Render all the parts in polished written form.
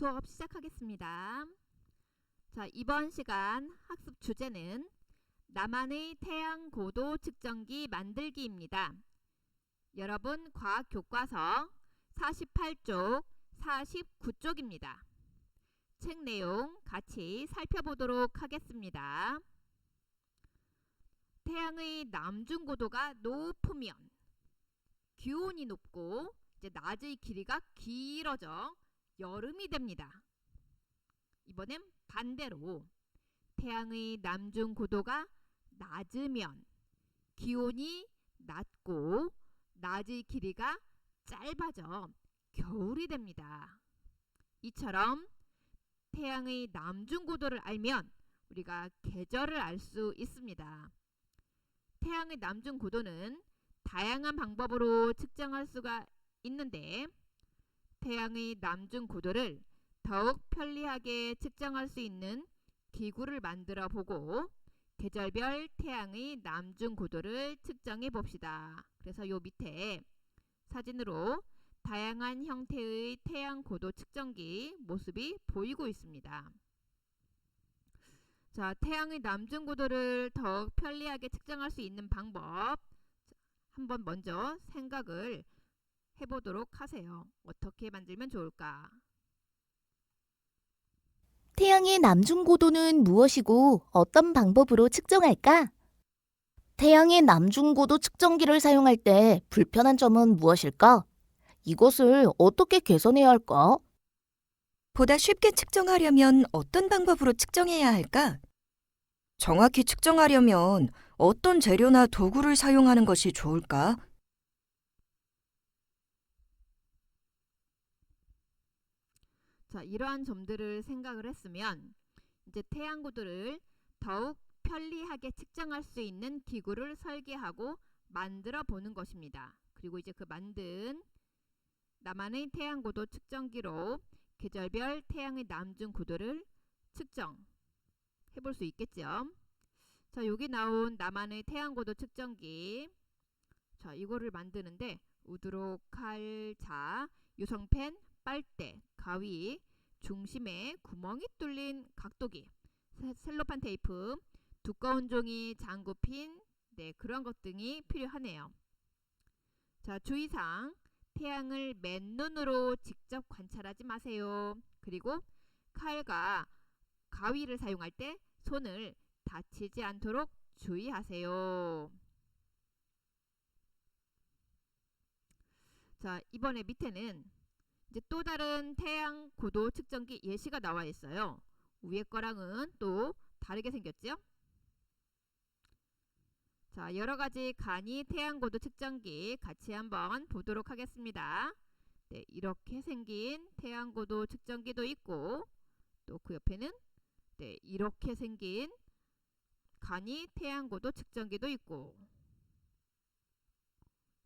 수업 시작하겠습니다. 자, 이번 시간 학습 주제는 나만의 태양 고도 측정기 만들기입니다. 여러분 과학 교과서 48쪽, 49쪽입니다. 책 내용 같이 살펴보도록 하겠습니다. 태양의 남중 고도가 높으면 기온이 높고 이제 낮의 길이가 길어져 여름이 됩니다. 이번엔 반대로 태양의 남중 고도가 낮으면 기온이 낮고 낮의 길이가 짧아져 겨울이 됩니다. 이처럼 태양의 남중 고도를 알면 우리가 계절을 알 수 있습니다. 태양의 남중 고도는 다양한 방법으로 측정할 수가 있는데 태양의 남중 고도를 더욱 편리하게 측정할 수 있는 기구를 만들어 보고 계절별 태양의 남중 고도를 측정해 봅시다. 그래서 요 밑에 사진으로 다양한 형태의 태양 고도 측정기 모습이 보이고 있습니다. 자, 태양의 남중 고도를 더욱 편리하게 측정할 수 있는 방법 한번 먼저 생각을 해보도록 하세요. 어떻게 만들면 좋을까? 태양의 남중 고도는 무엇이고 어떤 방법으로 측정할까? 태양의 남중 고도 측정기를 사용할 때 불편한 점은 무엇일까? 이것을 어떻게 개선해야 할까? 보다 쉽게 측정하려면 어떤 방법으로 측정해야 할까? 정확히 측정하려면 어떤 재료나 도구를 사용하는 것이 좋을까? 자, 이러한 점들을 생각을 했으면 이제 태양 고도를 더욱 편리하게 측정할 수 있는 기구를 설계하고 만들어 보는 것입니다. 그리고 이제 그 만든 나만의 태양 고도 측정기로 계절별 태양의 남중 고도를 측정해 볼 수 있겠죠. 자, 여기 나온 나만의 태양 고도 측정기. 자, 이거를 만드는데 우드로, 칼, 자, 유성펜, 빨대, 가위, 중심에 구멍이 뚫린 각도기, 셀로판 테이프, 두꺼운 종이, 장구핀, 그런 것 등이 필요하네요. 자, 주의사항. 태양을 맨눈으로 직접 관찰하지 마세요. 그리고 칼과 가위를 사용할 때 손을 다치지 않도록 주의하세요. 자, 이번에 밑에는 이제 또 다른 태양 고도 측정기 예시가 나와 있어요. 위에 거랑은 또 다르게 생겼죠? 자, 여러 가지 간이 태양 고도 측정기 같이 한번 보도록 하겠습니다. 네, 이렇게 생긴 태양 고도 측정기도 있고 또 그 옆에는 이렇게 생긴 간이 태양 고도 측정기도 있고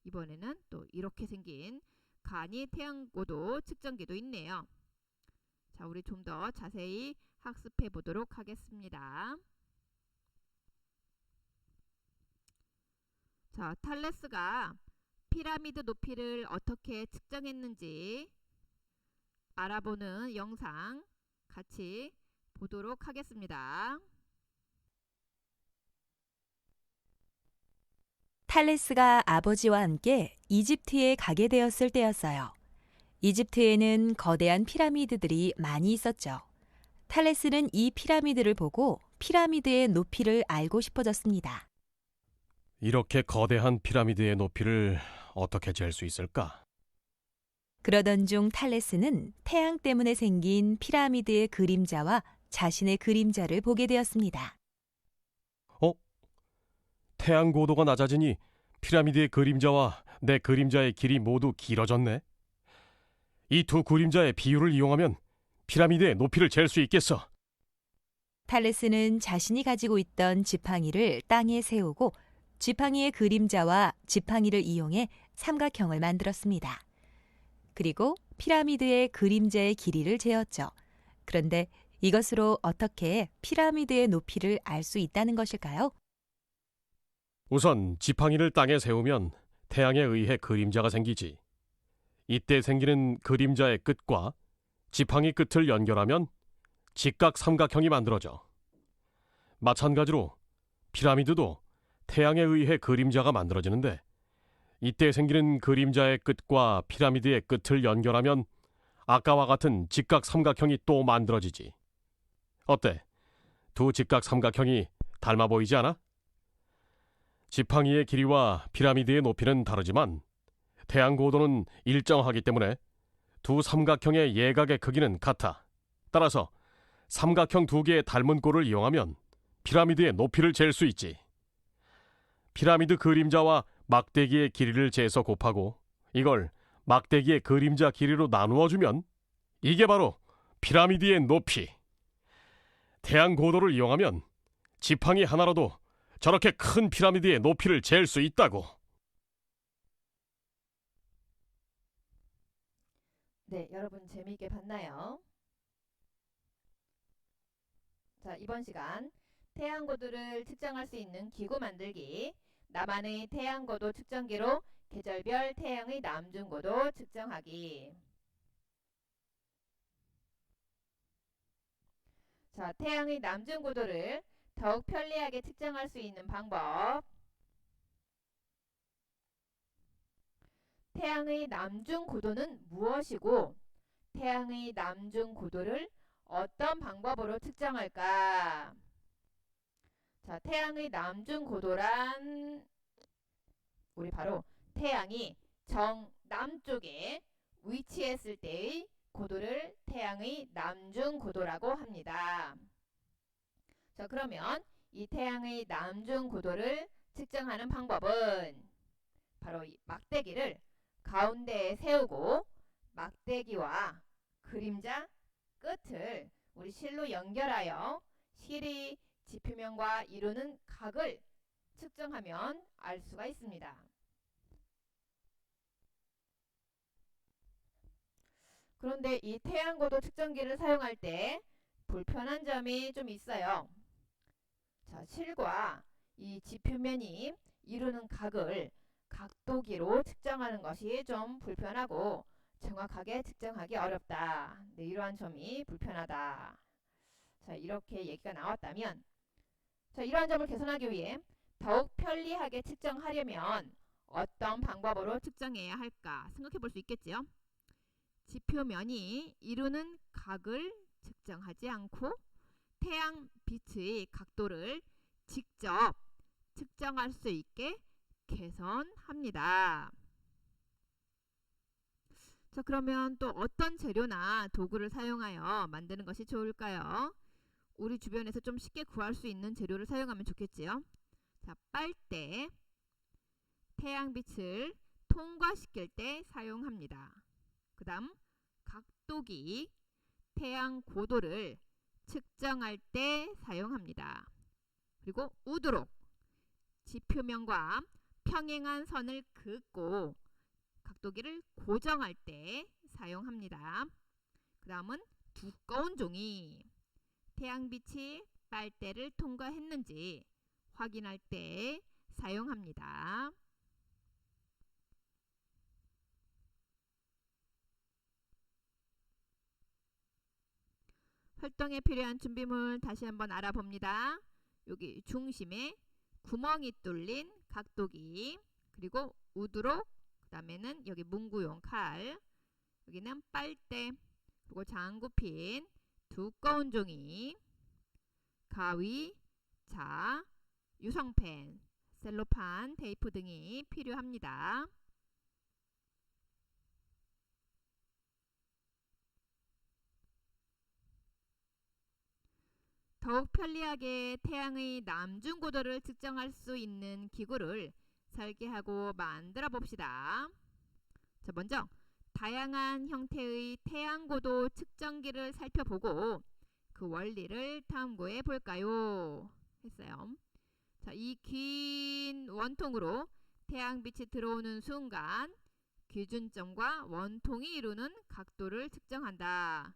이번에는 또 이렇게 생긴 간이 태양 고도 측정기도 있네요. 자, 우리 좀 더 자세히 학습해 보도록 하겠습니다. 자, 탈레스가 피라미드 높이를 어떻게 측정했는지 알아보는 영상 같이 보도록 하겠습니다. 탈레스가 아버지와 함께 이집트에 가게 되었을 때였어요. 이집트에는 거대한 피라미드들이 많이 있었죠. 탈레스는 이 피라미드를 보고 피라미드의 높이를 알고 싶어졌습니다. 이렇게 거대한 피라미드의 높이를 어떻게 잴 수 있을까? 그러던 중 탈레스는 태양 때문에 생긴 피라미드의 그림자와 자신의 그림자를 보게 되었습니다. 태양 고도가 낮아지니 피라미드의 그림자와 내 그림자의 길이 모두 길어졌네. 이 두 그림자의 비율을 이용하면 피라미드의 높이를 잴 수 있겠어. 탈레스는 자신이 가지고 있던 지팡이를 땅에 세우고 지팡이의 그림자와 지팡이를 이용해 삼각형을 만들었습니다. 그리고 피라미드의 그림자의 길이를 재었죠. 그런데 이것으로 어떻게 피라미드의 높이를 알 수 있다는 것일까요? 우선 지팡이를 땅에 세우면 태양에 의해 그림자가 생기지. 이때 생기는 그림자의 끝과 지팡이 끝을 연결하면 직각 삼각형이 만들어져. 마찬가지로 피라미드도 태양에 의해 그림자가 만들어지는데 이때 생기는 그림자의 끝과 피라미드의 끝을 연결하면 아까와 같은 직각 삼각형이 또 만들어지지. 어때? 두 직각 삼각형이 닮아 보이지 않아? 지팡이의 길이와 피라미드의 높이는 다르지만 태양 고도는 일정하기 때문에 두 삼각형의 예각의 크기는 같아. 따라서 삼각형 두 개의 닮은 꼴을 이용하면 피라미드의 높이를 잴 수 있지. 피라미드 그림자와 막대기의 길이를 재서 곱하고 이걸 막대기의 그림자 길이로 나누어 주면 이게 바로 피라미드의 높이. 태양 고도를 이용하면 지팡이 하나로도 저렇게 큰 피라미드의 높이를 잴 수 있다고. 네, 여러분 재미있게 봤나요? 자, 이번 시간 태양 고도를 측정할 수 있는 기구 만들기, 나만의 태양 고도 측정기로 계절별 태양의 남중 고도 측정하기. 자, 태양의 남중 고도를 더욱 편리하게 측정할 수 있는 방법. 태양의 남중 고도는 무엇이고 태양의 남중 고도를 어떤 방법으로 측정할까? 자, 태양의 남중 고도란 우리 바로 태양이 정남쪽에 위치했을 때의 고도를 태양의 남중 고도라고 합니다. 자, 그러면 이 태양의 남중 고도를 측정하는 방법은 바로 이 막대기를 가운데에 세우고 막대기와 그림자 끝을 우리 실로 연결하여 실이 지표면과 이루는 각을 측정하면 알 수가 있습니다. 그런데 이 태양고도 측정기를 사용할 때 불편한 점이 좀 있어요. 자, 실과 이 지표면이 이루는 각을 각도기로 측정하는 것이 좀 불편하고 정확하게 측정하기 어렵다. 네, 이러한 점이 불편하다. 자, 이렇게 얘기가 나왔다면, 자, 이러한 점을 개선하기 위해 더욱 편리하게 측정하려면 어떤 방법으로 측정해야 할까 생각해 볼 수 있겠지요. 지표면이 이루는 각을 측정하지 않고 태양 빛의 각도를 직접 측정할 수 있게 개선합니다. 자, 그러면 또 어떤 재료나 도구를 사용하여 만드는 것이 좋을까요? 우리 주변에서 좀 쉽게 구할 수 있는 재료를 사용하면 좋겠지요. 자, 빨대, 태양빛을 통과시킬 때 사용합니다. 그 다음 각도기, 태양 고도를 측정할 때 사용합니다. 그리고 우드록, 지표면과 평행한 선을 긋고 각도기를 고정할 때 사용합니다. 그 다음은 두꺼운 종이, 태양빛이 빨대를 통과했는지 확인할 때 사용합니다. 활동에 필요한 준비물 다시 한번 알아봅니다. 여기 중심에 구멍이 뚫린 각도기, 그리고 우드록, 그 다음에는 여기 문구용 칼, 여기는 빨대, 그리고 장구핀, 두꺼운 종이, 가위, 자, 유성펜, 셀로판, 테이프 등이 필요합니다. 더욱 편리하게 태양의 남중 고도를 측정할 수 있는 기구를 설계하고 만들어 봅시다. 자, 먼저 다양한 형태의 태양 고도 측정기를 살펴보고 그 원리를 탐구해 볼까요? 했어요. 자, 이 긴 원통으로 태양빛이 들어오는 순간 기준점과 원통이 이루는 각도를 측정한다.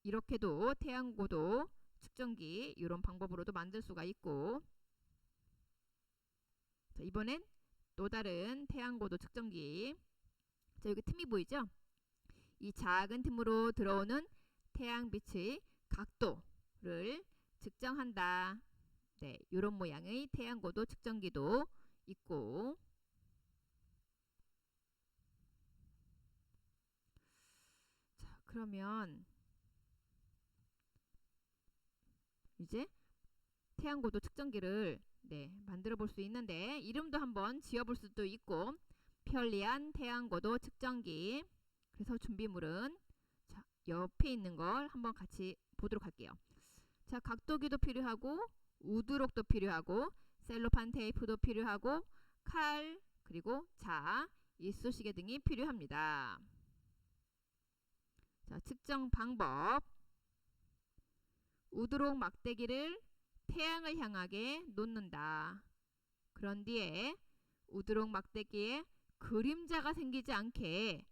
이렇게도 태양 고도 측정기 이런 방법으로도 만들 수가 있고, 자, 이번엔 또 다른 태양 고도 측정기. 자, 여기 틈이 보이죠? 이 작은 틈으로 들어오는 태양빛의 각도를 측정한다. 네, 이런 모양의 태양고도 측정기도 있고, 자, 그러면 이제 태양고도 측정기를 만들어 볼 수 있는데, 이름도 한번 지어 볼 수도 있고, 편리한 태양고도 측정기. 그래서 준비물은 자, 옆에 있는 걸 한번 같이 보도록 할게요. 자, 각도기도 필요하고, 우드록도 필요하고, 셀로판 테이프도 필요하고, 칼, 그리고 이쑤시개 등이 필요합니다. 자, 측정 방법. 우드록 막대기를 태양을 향하게 놓는다. 그런 뒤에 우드록 막대기에 그림자가 생기지 않게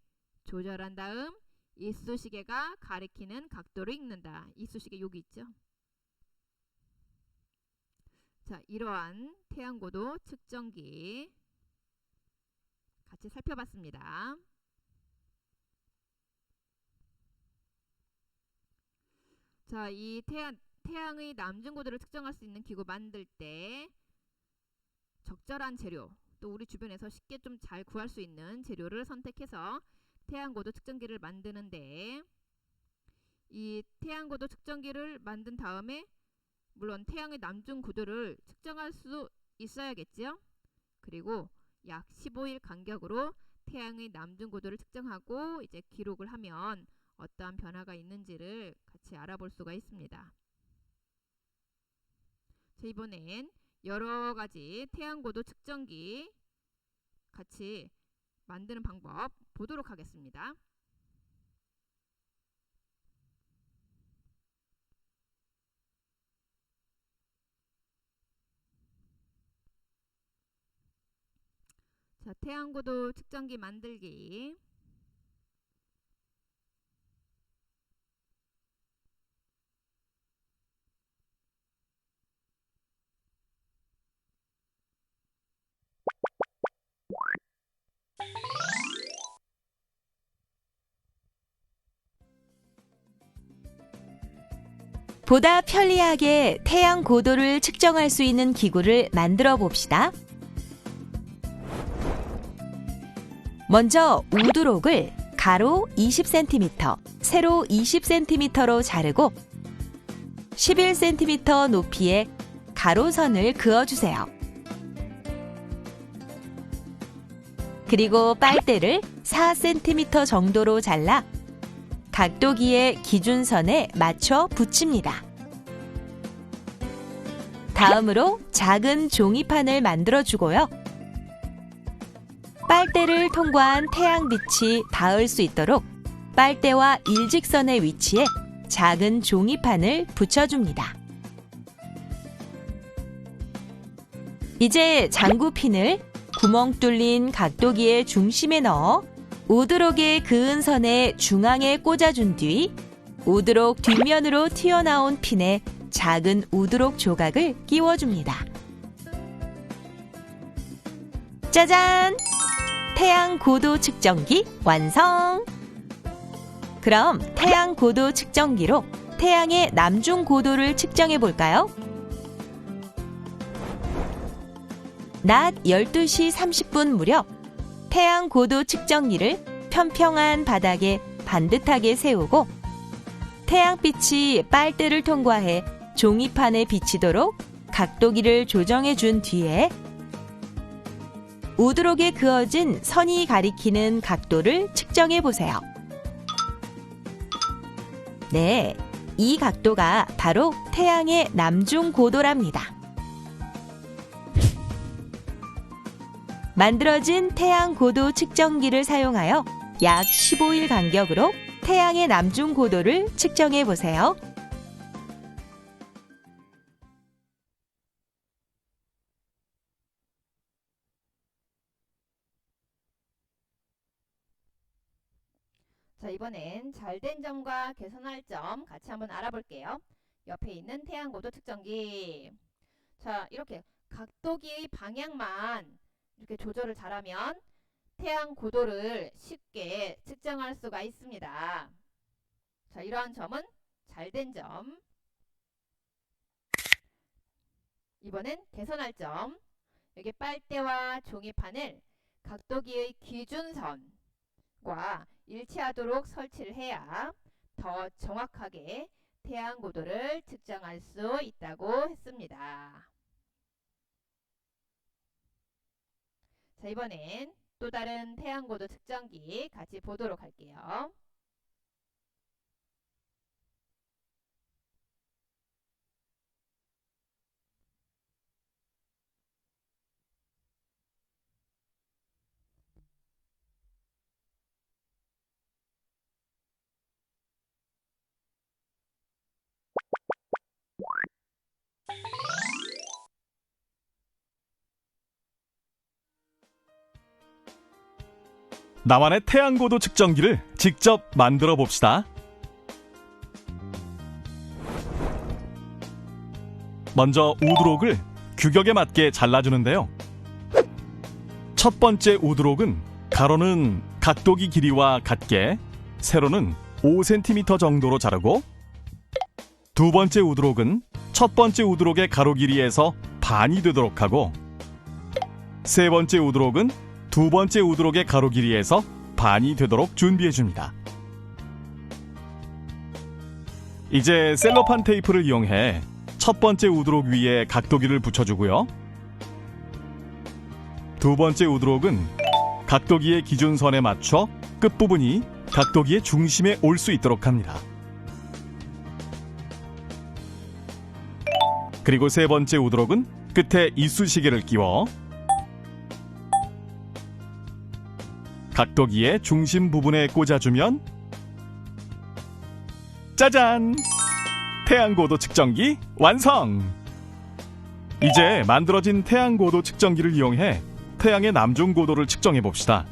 조절한 다음 이쑤시개가 가리키는 각도를 읽는다. 이쑤시개 여기 있죠? 자, 이러한 태양고도 측정기 같이 살펴봤습니다. 자, 이 태양의 남중고도를 측정할 수 있는 기구 만들 때 적절한 재료, 또 우리 주변에서 쉽게 좀 잘 구할 수 있는 재료를 선택해서 태양고도 측정기를 만드는데, 이 태양고도 측정기를 만든 다음에 물론 태양의 남중고도를 측정할 수 있어야겠죠. 그리고 약 15일 간격으로 태양의 남중고도를 측정하고 이제 기록을 하면 어떠한 변화가 있는지를 같이 알아볼 수가 있습니다. 자, 이번엔 여러 가지 태양고도 측정기 같이 만드는 방법 보도록 하겠습니다. 자, 태양고도 측정기 만들기. 보다 편리하게 태양 고도를 측정할 수 있는 기구를 만들어 봅시다. 먼저 우드록을 가로 20cm, 세로 20cm로 자르고 11cm 높이의 가로선을 그어주세요. 그리고 빨대를 4cm 정도로 잘라 각도기의 기준선에 맞춰 붙입니다. 다음으로 작은 종이판을 만들어주고요. 빨대를 통과한 태양빛이 닿을 수 있도록 빨대와 일직선의 위치에 작은 종이판을 붙여줍니다. 이제 장구핀을 구멍 뚫린 각도기의 중심에 넣어 우드록의 그은 선의 중앙에 꽂아준 뒤 우드록 뒷면으로 튀어나온 핀에 작은 우드록 조각을 끼워줍니다. 짜잔! 태양 고도 측정기 완성! 그럼 태양 고도 측정기로 태양의 남중 고도를 측정해 볼까요? 낮 12시 30분 무렵 태양 고도 측정기를 평평한 바닥에 반듯하게 세우고 태양빛이 빨대를 통과해 종이판에 비치도록 각도기를 조정해 준 뒤에 우드록에 그어진 선이 가리키는 각도를 측정해 보세요. 네, 이 각도가 바로 태양의 남중 고도랍니다. 만들어진 태양 고도 측정기를 사용하여 약 15일 간격으로 태양의 남중 고도를 측정해 보세요. 자, 이번엔 잘된 점과 개선할 점 같이 한번 알아볼게요. 옆에 있는 태양고도 측정기. 자, 이렇게 각도기의 방향만 이렇게 조절을 잘하면 태양 고도를 쉽게 측정할 수가 있습니다. 자, 이러한 점은 잘된 점. 이번엔 개선할 점. 여기 빨대와 종이판을 각도기의 기준선과 일치하도록 설치를 해야 더 정확하게 태양 고도를 측정할 수 있다고 했습니다. 자, 이번엔 또 다른 태양 고도 측정기 같이 보도록 할게요. 나만의 태양고도 측정기를 직접 만들어 봅시다. 먼저 우드록을 규격에 맞게 잘라주는데요. 첫 번째 우드록은 가로는 각도기 길이와 같게, 세로는 5cm 정도로 자르고, 두 번째 우드록은 첫 번째 우드록의 가로 길이에서 반이 되도록 하고, 세 번째 우드록은 두 번째 우드록의 가로 길이에서 반이 되도록 준비해줍니다. 이제 셀로판 테이프를 이용해 첫 번째 우드록 위에 각도기를 붙여주고요. 두 번째 우드록은 각도기의 기준선에 맞춰 끝부분이 각도기의 중심에 올 수 있도록 합니다. 그리고 세 번째 우드록은 끝에 이쑤시개를 끼워 각도기의 중심 부분에 꽂아주면 짜잔! 태양고도 측정기 완성! 이제 만들어진 태양고도 측정기를 이용해 태양의 남중고도를 측정해봅시다.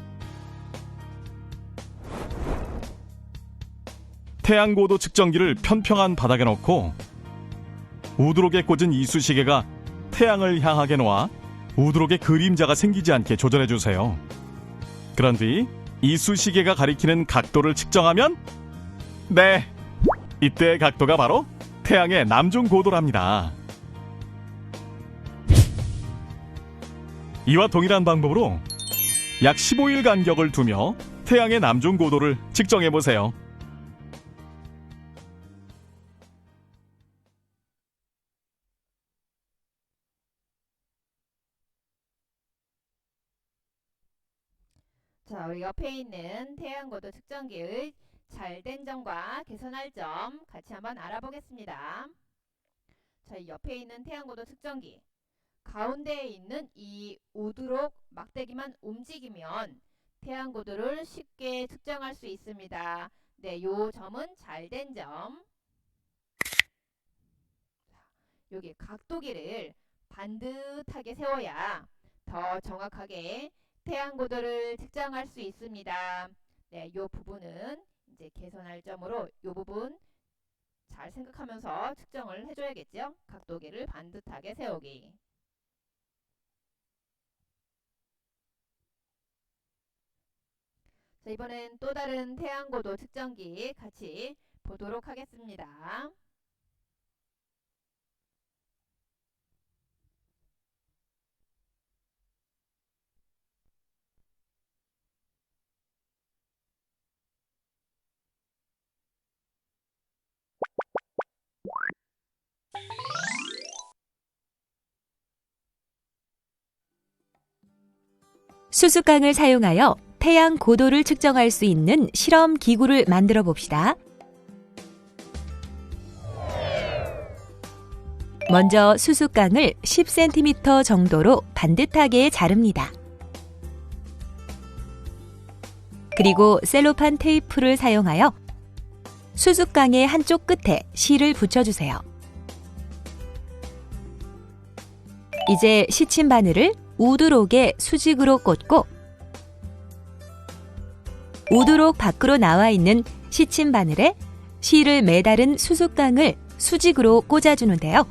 태양고도 측정기를 평평한 바닥에 놓고 우드록에 꽂은 이쑤시개가 태양을 향하게 놓아 우드록에 그림자가 생기지 않게 조절해주세요. 그런 뒤 이쑤시개가 가리키는 각도를 측정하면 네! 이때의 각도가 바로 태양의 남중고도랍니다. 이와 동일한 방법으로 약 15일 간격을 두며 태양의 남중고도를 측정해보세요. 자, 우리 옆에 있는 태양고도 측정기의 잘된 점과 개선할 점 같이 한번 알아보겠습니다. 자, 이 옆에 있는 태양고도 측정기 가운데에 있는 이 우드록 막대기만 움직이면 태양고도를 쉽게 측정할 수 있습니다. 네, 요 점은 잘된 점. 여기 각도기를 반듯하게 세워야 더 정확하게 태양고도를 측정할 수 있습니다. 네, 요 부분은 이제 개선할 점으로 요 부분 잘 생각하면서 측정을 해줘야겠죠. 각도기를 반듯하게 세우기. 자, 이번엔 또 다른 태양고도 측정기 같이 보도록 하겠습니다. 수수깡을 사용하여 태양 고도를 측정할 수 있는 실험 기구를 만들어 봅시다. 먼저 수수깡을 10cm 정도로 반듯하게 자릅니다. 그리고 셀로판 테이프를 사용하여 수수깡의 한쪽 끝에 실을 붙여주세요. 이제 시침 바늘을 우드록에 수직으로 꽂고 우드록 밖으로 나와 있는 시침 바늘에 실을 매달은 수수깡을 수직으로 꽂아주는데요.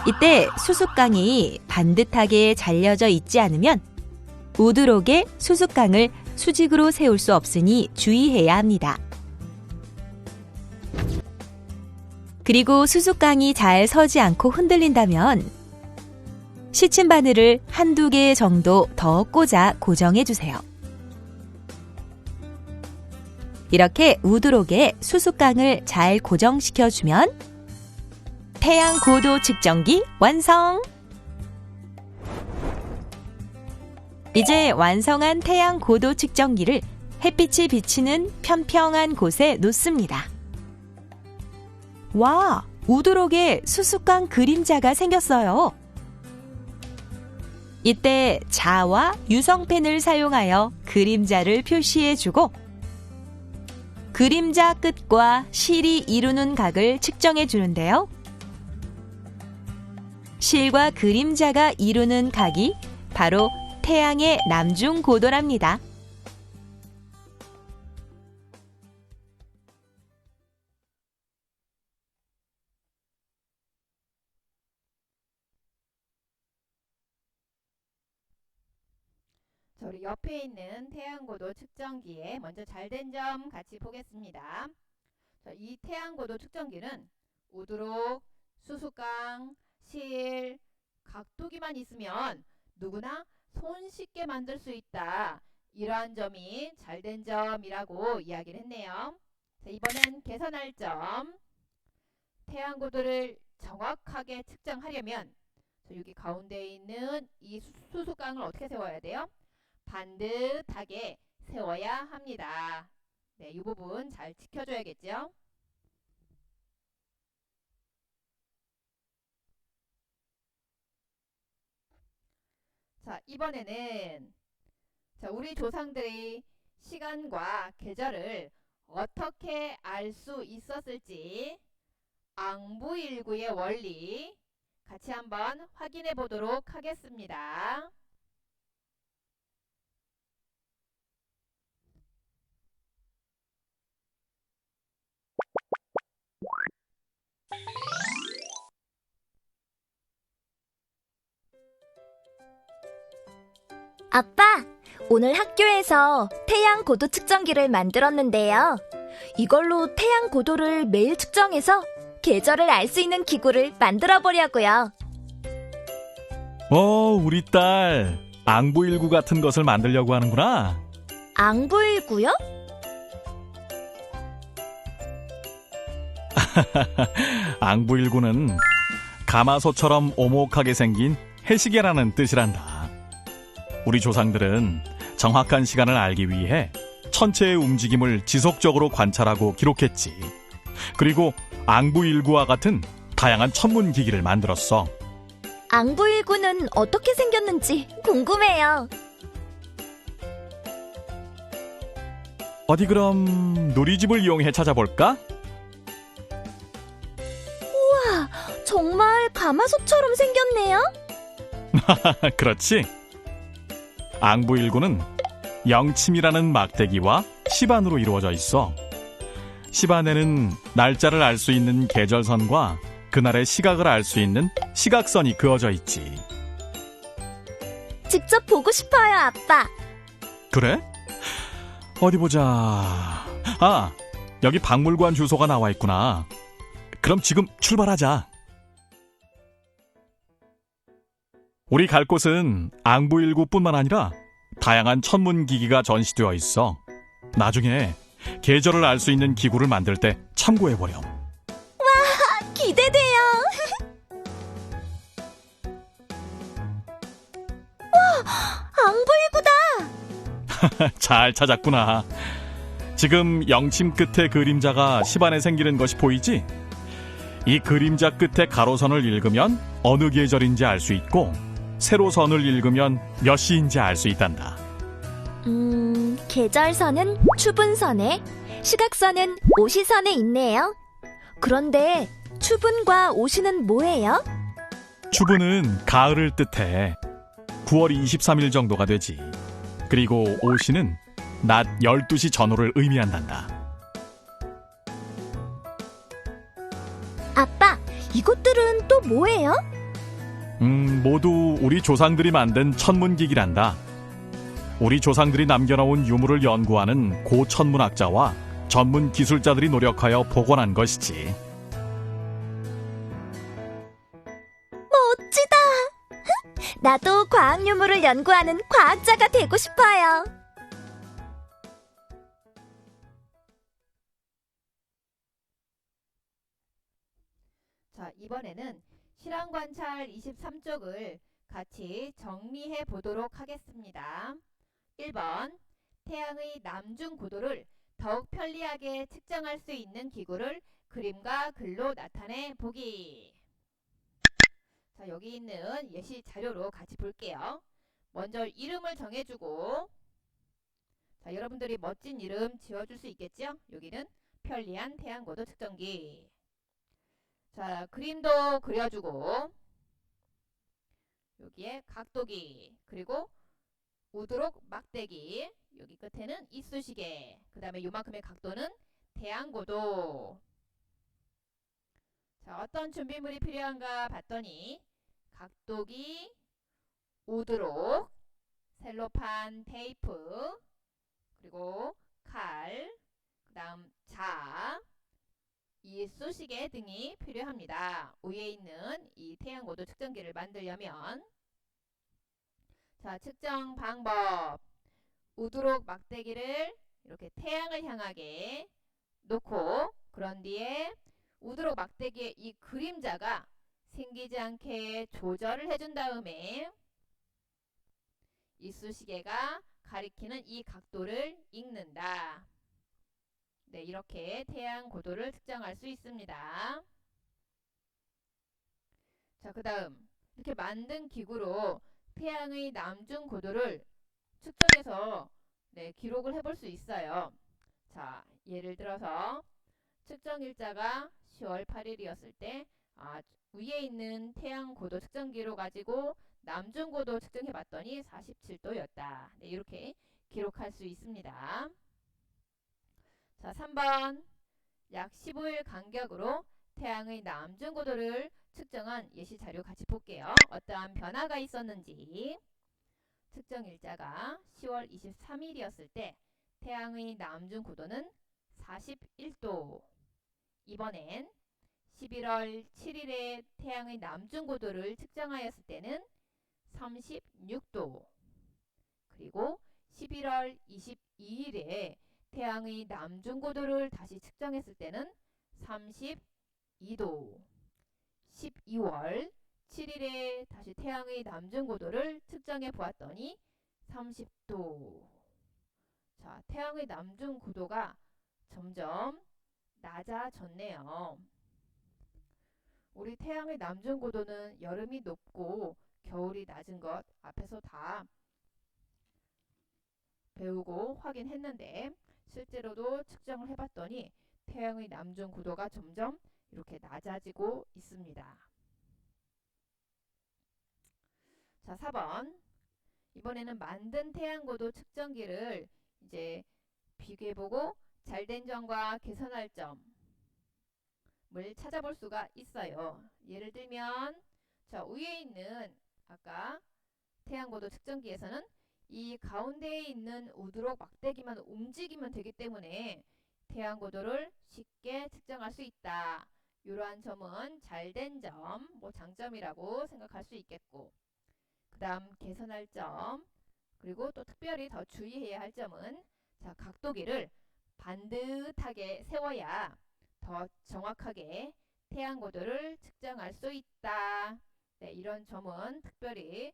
이때 수수깡이 반듯하게 잘려져 있지 않으면 우드록의 수수깡을 수직으로 세울 수 없으니 주의해야 합니다. 그리고 수수깡이 잘 서지 않고 흔들린다면 시침 바늘을 한두 개 정도 더 꽂아 고정해 주세요. 이렇게 우드록에 수수깡을 잘 고정시켜 주면 태양 고도 측정기 완성! 이제 완성한 태양 고도 측정기를 햇빛이 비치는 평평한 곳에 놓습니다. 와, 우드록에 수수깡 그림자가 생겼어요. 이때 자와 유성펜을 사용하여 그림자를 표시해주고 그림자 끝과 실이 이루는 각을 측정해 주는데요. 실과 그림자가 이루는 각이 바로 태양의 남중 고도랍니다. 우리 옆에 있는 태양고도 측정기에 먼저 잘된 점 같이 보겠습니다. 이 태양고도 측정기는 우드록, 수수깡, 실, 각도기만 있으면 누구나 손쉽게 만들 수 있다. 이러한 점이 잘된 점이라고 이야기를 했네요. 자, 이번엔 개선할 점. 태양고도를 정확하게 측정하려면 여기 가운데 있는 이 수수깡을 어떻게 세워야 돼요? 반듯하게 세워야 합니다. 네, 이 부분 잘 지켜줘야겠죠? 자, 이번에는 우리 조상들이 시간과 계절을 어떻게 알 수 있었을지 앙부일구의 원리 같이 한번 확인해 보도록 하겠습니다. 아빠, 오늘 학교에서 태양 고도 측정기를 만들었는데요. 이걸로 태양 고도를 매일 측정해서 계절을 알 수 있는 기구를 만들어 보려고요. 우리 딸 앙부일구 같은 것을 만들려고 하는구나. 앙부일구요? 앙부일구는 가마솥처럼 오목하게 생긴 해시계라는 뜻이란다. 우리 조상들은 정확한 시간을 알기 위해 천체의 움직임을 지속적으로 관찰하고 기록했지. 그리고 앙부일구와 같은 다양한 천문기기를 만들었어. 앙부일구는 어떻게 생겼는지 궁금해요. 어디 그럼 누리집을 이용해 찾아볼까? 정말 가마솥처럼 생겼네요. 그렇지. 앙부일구는 영침이라는 막대기와 시반으로 이루어져 있어. 시반에는 날짜를 알 수 있는 계절선과 그날의 시각을 알 수 있는 시각선이 그어져 있지. 직접 보고 싶어요, 아빠. 그래? 어디 보자. 아, 여기 박물관 주소가 나와 있구나. 그럼 지금 출발하자. 우리 갈 곳은 앙부일구뿐만 아니라 다양한 천문기기가 전시되어 있어. 나중에 계절을 알 수 있는 기구를 만들 때 참고해보렴. 기대돼요. 와, 앙부일구다. 잘 찾았구나. 지금 영침 끝에 그림자가 시반에 생기는 것이 보이지? 이 그림자 끝에 가로선을 읽으면 어느 계절인지 알 수 있고 세로선을 읽으면 몇 시인지 알 수 있단다. 계절선은 추분선에, 시각선은 오시선에 있네요. 그런데 추분과 오시는 뭐예요? 추분은 가을을 뜻해. 9월 23일 정도가 되지. 그리고 오시는 낮 12시 전후를 의미한단다. 아빠, 이것들은 또 뭐예요? 모두 우리 조상들이 만든 천문기기란다. 우리 조상들이 남겨놓은 유물을 연구하는 고천문학자와 전문 기술자들이 노력하여 복원한 것이지. 멋지다. 나도 과학 유물을 연구하는 과학자가 되고 싶어요. 자, 이번에는 실험 관찰 23쪽을 같이 정리해 보도록 하겠습니다. 1번, 태양의 남중 고도를 더욱 편리하게 측정할 수 있는 기구를 그림과 글로 나타내 보기. 자, 여기 있는 예시 자료로 같이 볼게요. 먼저 이름을 정해주고, 자, 여러분들이 멋진 이름 지어줄 수 있겠죠? 여기는 편리한 태양고도 측정기. 자, 그림도 그려주고, 여기에 각도기, 그리고 우드록 막대기, 여기 끝에는 이쑤시개, 그 다음에 요만큼의 각도는 태양고도. 자, 어떤 준비물이 필요한가 봤더니 각도기, 우드록, 셀로판 테이프, 그리고 칼, 그 다음 자, 이쑤시개 등이 필요합니다. 위에 있는 이 태양고도 측정기를 만들려면. 자, 측정 방법. 우드록 막대기를 이렇게 태양을 향하게 놓고, 그런 뒤에 우드록 막대기의 이 그림자가 생기지 않게 조절을 해준 다음에 이쑤시개가 가리키는 이 각도를 읽는다. 네, 이렇게 태양 고도를 측정할 수 있습니다. 자, 그 다음 이렇게 만든 기구로 태양의 남중 고도를 측정해서 기록을 해볼 수 있어요. 자, 예를 들어서 측정 일자가 10월 8일이었을 때 위에 있는 태양 고도 측정기로 가지고 남중 고도 측정해 봤더니 47도였다. 네, 이렇게 기록할 수 있습니다. 자, 3번. 약 15일 간격으로 태양의 남중 고도를 측정한 예시 자료 같이 볼게요. 어떠한 변화가 있었는지. 측정 일자가 10월 23일이었을 때 태양의 남중 고도는 41도. 이번엔 11월 7일에 태양의 남중 고도를 측정하였을 때는 36도. 그리고 11월 22일에 태양의 남중 고도를 다시 측정했을 때는 32도. 12월 7일에 다시 태양의 남중 고도를 측정해 보았더니 30도. 자, 태양의 남중 고도가 점점 낮아졌네요. 우리 태양의 남중 고도는 여름이 높고 겨울이 낮은 것 앞에서 다 배우고 확인했는데, 실제로도 측정을 해봤더니 태양의 남중 고도가 점점 이렇게 낮아지고 있습니다. 자, 4번. 이번에는 만든 태양고도 측정기를 이제 비교해보고 잘된 점과 개선할 점을 찾아볼 수가 있어요. 예를 들면, 자, 위에 있는 아까 태양고도 측정기에서는 이 가운데에 있는 우드록 막대기만 움직이면 되기 때문에 태양고도를 쉽게 측정할 수 있다. 이러한 점은 잘된 점, 장점이라고 생각할 수 있겠고, 그 다음 개선할 점, 그리고 또 특별히 더 주의해야 할 점은, 자, 각도기를 반듯하게 세워야 더 정확하게 태양고도를 측정할 수 있다. 네, 이런 점은 특별히